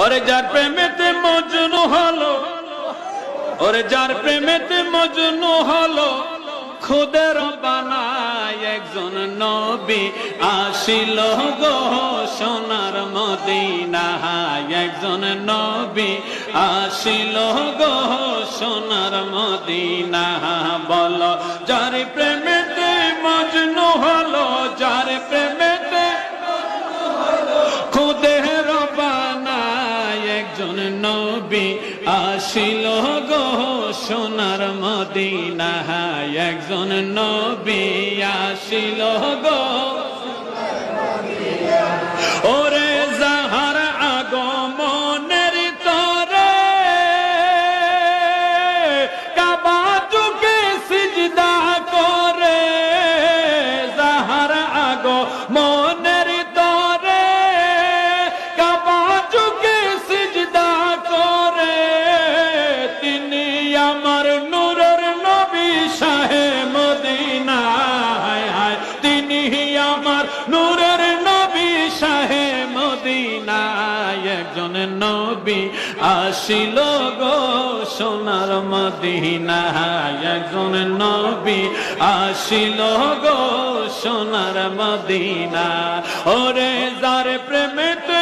ওরে যার প্রেমেতে মজনু হলো, ওরে যার প্রেমেতে মজনু হলো, খুদের বানায় একজন নবী আসিল গো সোনার মদিনায়, একজন নবী আসিল গো সোনার মদিনা। বলো যার প্রেমেতে মজনু হলো, যার প্রেমেতে খুদের বানায় একজন নবী আসিল গো সোনার মদিনায়, একজন নবী আসিল গো। ওরে যাহার আগমনের তরে কাবা যুগে সিজদা করে, যাহার আগমনের তরে কাবা যুগে সিজদা করে, তিনি আমার নূরের নবী শাহে মদিনা। তিনি আমার নূরের নবী শাহে মদিনা, একজন নবী আসিল গো সোনার মদিনা, একজন নবী আসিল গো সোনার মদিনা। ওরে যার প্রেমেতে